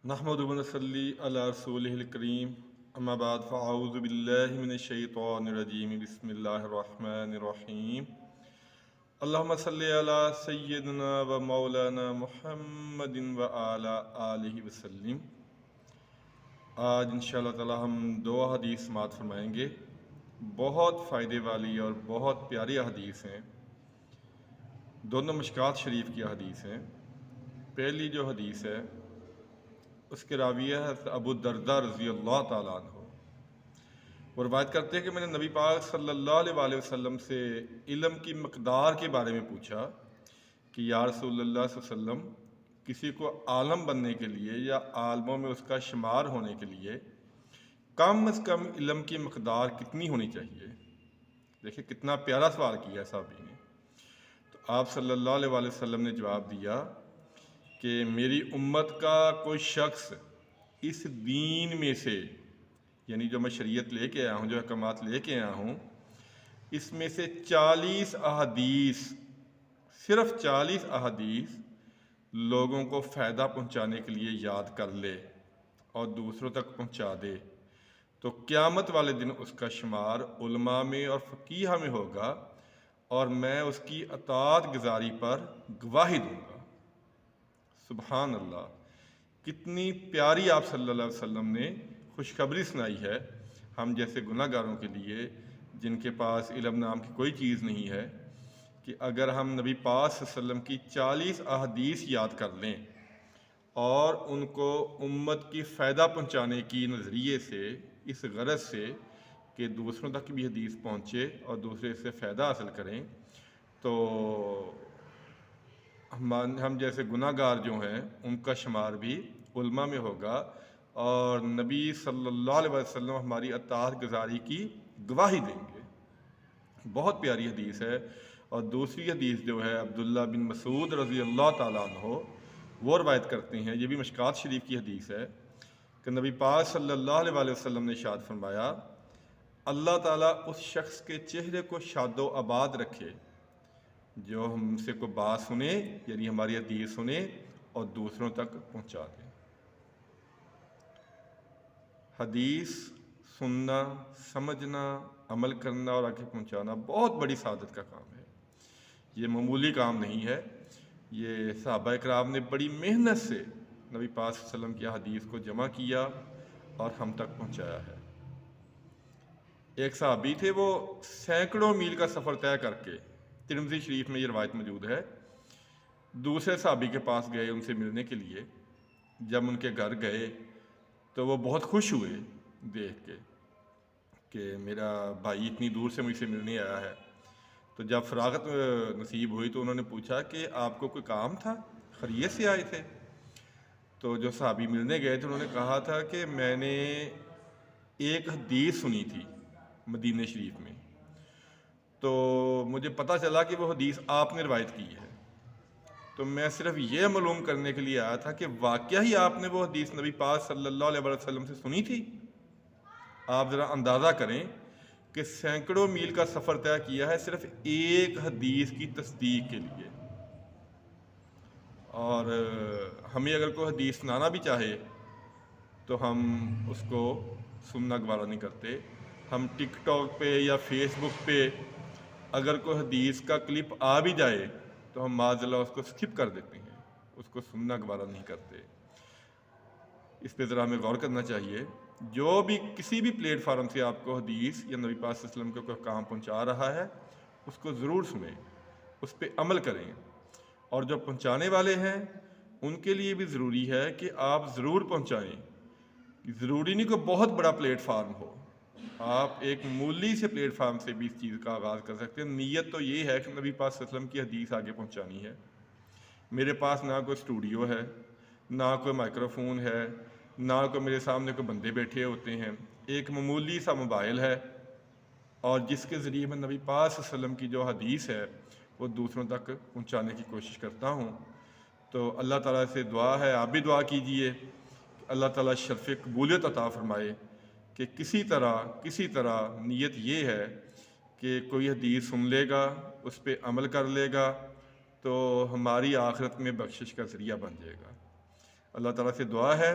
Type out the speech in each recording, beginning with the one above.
نحمد و نصلی علی رسولہ الکریم اما بعد فاعوذ باللہ من الشیطان الرجیم بسم اللہ الرحمن الرحیم اللہم صلی علی سیدنا و مولانا محمد و علی آلہ وسلم۔ آج انشاءاللہ تعالی ہم دو حدیث سماعت فرمائیں گے، بہت فائدے والی اور بہت پیاری حدیث ہیں، دونوں مشکات شریف کی حدیث ہیں۔ پہلی جو حدیث ہے اس کے راوی ہے حضرت ابو الدرداء رضی اللہ تعالیٰ عنہ۔ وہ روایت کرتے ہیں کہ میں نے نبی پاک صلی اللہ علیہ وسلم سے علم کی مقدار کے بارے میں پوچھا کہ یا رسول اللہ صلی اللہ علیہ وسلم، کسی کو عالم بننے کے لیے یا عالموں میں اس کا شمار ہونے کے لیے کم از کم علم کی مقدار کتنی ہونی چاہیے؟ دیکھیں کتنا پیارا سوال کیا ہے صحابی نے۔ تو آپ صلی اللہ علیہ وسلم نے جواب دیا کہ میری امت کا کوئی شخص اس دین میں سے، یعنی جو میں شریعت لے کے آیا ہوں، جو احکامات لے کے آیا ہوں، اس میں سے 40 احادیث، صرف 40 احادیث لوگوں کو فائدہ پہنچانے کے لیے یاد کر لے اور دوسروں تک پہنچا دے تو قیامت والے دن اس کا شمار علماء میں اور فقیہ میں ہوگا اور میں اس کی اطاعت گزاری پر گواہی دوں گا۔ سبحان اللہ، کتنی پیاری آپ صلی اللہ علیہ وسلم نے خوشخبری سنائی ہے ہم جیسے گناہ گاروں کے لیے جن کے پاس علم نام کی کوئی چیز نہیں ہے، کہ اگر ہم نبی پاک صلی اللہ علیہ وسلم کی 40 احادیث یاد کر لیں اور ان کو امت کی فائدہ پہنچانے کی نظریے سے، اس غرض سے کہ دوسروں تک بھی حدیث پہنچے اور دوسرے سے فائدہ حاصل کریں، تو ہم جیسے گناہ گار جو ہیں ان کا شمار بھی علماء میں ہوگا اور نبی صلی اللہ علیہ وسلم ہماری اطاعت گزاری کی گواہی دیں گے۔ بہت پیاری حدیث ہے۔ اور دوسری حدیث جو ہے عبداللہ بن مسعود رضی اللہ تعالیٰ عنہ وہ روایت کرتے ہیں، یہ بھی مشکات شریف کی حدیث ہے، کہ نبی پاک صلی اللہ علیہ وسلم نے ارشاد فرمایا، اللہ تعالیٰ اس شخص کے چہرے کو شاد و آباد رکھے جو ہم سے کوئی بات سنے، یعنی ہماری حدیث سنے اور دوسروں تک پہنچا دے۔ حدیث سننا، سمجھنا، عمل کرنا اور آگے پہنچانا بہت بڑی سعادت کا کام ہے، یہ معمولی کام نہیں ہے۔ یہ صحابہ کرام نے بڑی محنت سے نبی پاک صلی اللہ علیہ وسلم کی حدیث کو جمع کیا اور ہم تک پہنچایا ہے۔ ایک صحابی تھے، وہ سینکڑوں میل کا سفر طے کر کے، ترمذی شریف میں یہ روایت موجود ہے، دوسرے صحابی کے پاس گئے ان سے ملنے کے لیے۔ جب ان کے گھر گئے تو وہ بہت خوش ہوئے دیکھ کے کہ میرا بھائی اتنی دور سے مجھ سے ملنے آیا ہے۔ تو جب فراغت نصیب ہوئی تو انہوں نے پوچھا کہ آپ کو کوئی کام تھا، خیریت سے آئے تھے؟ تو جو صحابی ملنے گئے تھے انہوں نے کہا تھا کہ میں نے ایک حدیث سنی تھی مدینہ شریف میں، تو مجھے پتہ چلا کہ وہ حدیث آپ نے روایت کی ہے، تو میں صرف یہ معلوم کرنے کے لیے آیا تھا کہ واقعہ ہی آپ نے وہ حدیث نبی پاک صلی اللہ علیہ وسلم سے سنی تھی؟ آپ ذرا اندازہ کریں کہ سینکڑوں میل کا سفر طے کیا ہے صرف ایک حدیث کی تصدیق کے لیے۔ اور ہمیں اگر کوئی حدیث سنانا بھی چاہے تو ہم اس کو سننا گوارا نہیں کرتے۔ ہم ٹک ٹاک پہ یا فیس بک پہ اگر کوئی حدیث کا کلپ آ بھی جائے تو ہم معاذ اللہ اس کو سکپ کر دیتے ہیں، اس کو سننا گوارا نہیں کرتے۔ اس پہ ذرا ہمیں غور کرنا چاہیے۔ جو بھی کسی بھی پلیٹ فارم سے آپ کو حدیث یا نبی پاک صلی اللہ علیہ وسلم کو کوئی کام پہنچا رہا ہے اس کو ضرور سنیں، اس پہ عمل کریں، اور جو پہنچانے والے ہیں ان کے لیے بھی ضروری ہے کہ آپ ضرور پہنچائیں۔ ضروری نہیں کہ بہت بڑا پلیٹ فارم ہو، آپ ایک مولی سے پلیٹ فارم سے بھی اس چیز کا آغاز کر سکتے ہیں۔ نیت تو یہ ہے کہ نبی پاک صلی اللہ علیہ وسلم کی حدیث آگے پہنچانی ہے۔ میرے پاس نہ کوئی اسٹوڈیو ہے، نہ کوئی مائکرو فون ہے، نہ کوئی میرے سامنے کوئی بندے بیٹھے ہوتے ہیں، ایک معمولی سا موبائل ہے، اور جس کے ذریعے میں نبی پاک صلی اللہ علیہ وسلم کی جو حدیث ہے وہ دوسروں تک پہنچانے کی کوشش کرتا ہوں۔ تو اللہ تعالیٰ سے دعا ہے، آپ بھی دعا کیجئے کہ اللہ تعالیٰ شرف قبولیت عطا فرمائے، کہ کسی طرح نیت یہ ہے کہ کوئی حدیث سن لے گا، اس پہ عمل کر لے گا تو ہماری آخرت میں بخشش کا ذریعہ بن جائے گا۔ اللہ تعالیٰ سے دعا ہے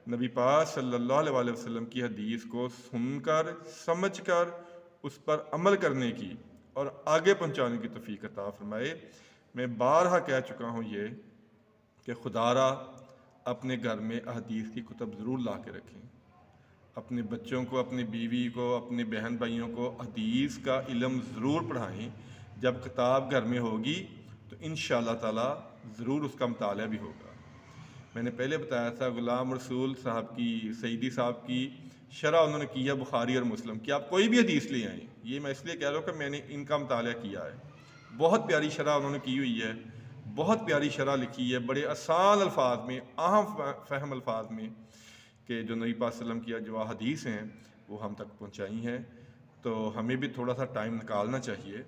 نبی پاک صلی اللہ علیہ وسلم کی حدیث کو سن کر سمجھ کر اس پر عمل کرنے کی اور آگے پہنچانے کی توفیق عطا فرمائے۔ میں بارہا کہہ چکا ہوں یہ کہ خدا را اپنے گھر میں احادیث کی کتب ضرور لا کے رکھیں، اپنے بچوں کو، اپنی بیوی کو، اپنے بہن بھائیوں کو حدیث کا علم ضرور پڑھائیں۔ جب کتاب گھر میں ہوگی تو انشاءاللہ تعالیٰ ضرور اس کا مطالعہ بھی ہوگا۔ میں نے پہلے بتایا تھا غلام رسول صاحب کی، سعیدی صاحب کی شرح انہوں نے کی ہے بخاری اور مسلم کی۔ آپ کوئی بھی حدیث لے آئیں، یہ میں اس لیے کہہ رہا ہوں کہ میں نے ان کا مطالعہ کیا ہے، بہت پیاری شرح انہوں نے کی ہوئی ہے، بہت پیاری شرح لکھی ہے، بڑے آسان الفاظ میں، عام فہم الفاظ میں، کہ جو نبی پاک صلی اللہ علیہ وسلم کی جو حدیث ہیں وہ ہم تک پہنچائی ہیں۔ تو ہمیں بھی تھوڑا سا ٹائم نکالنا چاہیے۔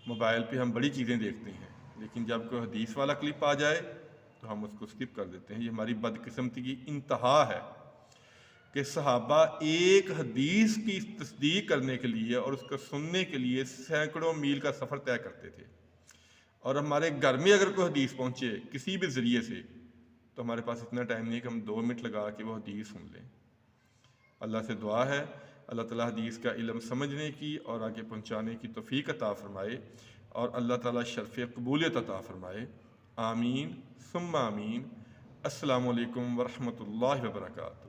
موبائل پہ ہم بڑی چیزیں دیکھتے ہیں، لیکن جب کوئی حدیث والا کلپ آ جائے تو ہم اس کو سکپ کر دیتے ہیں۔ یہ ہماری بدقسمتی کی انتہا ہے کہ صحابہ ایک حدیث کی تصدیق کرنے کے لیے اور اس کو سننے کے لیے سینکڑوں میل کا سفر طے کرتے تھے، اور ہمارے گھر میں اگر کوئی حدیث پہنچے کسی بھی ذریعے سے تو ہمارے پاس اتنا ٹائم نہیں ہے کہ ہم 2 منٹ لگا کے وہ حدیث سن لیں۔ اللہ سے دعا ہے اللہ تعالیٰ حدیث کا علم سمجھنے کی اور آگے پہنچانے کی توفیق عطا فرمائے، اور اللہ تعالیٰ شرف قبولیت عطا فرمائے۔ آمین ثم آمین۔ السلام علیکم ورحمۃ اللہ وبرکاتہ۔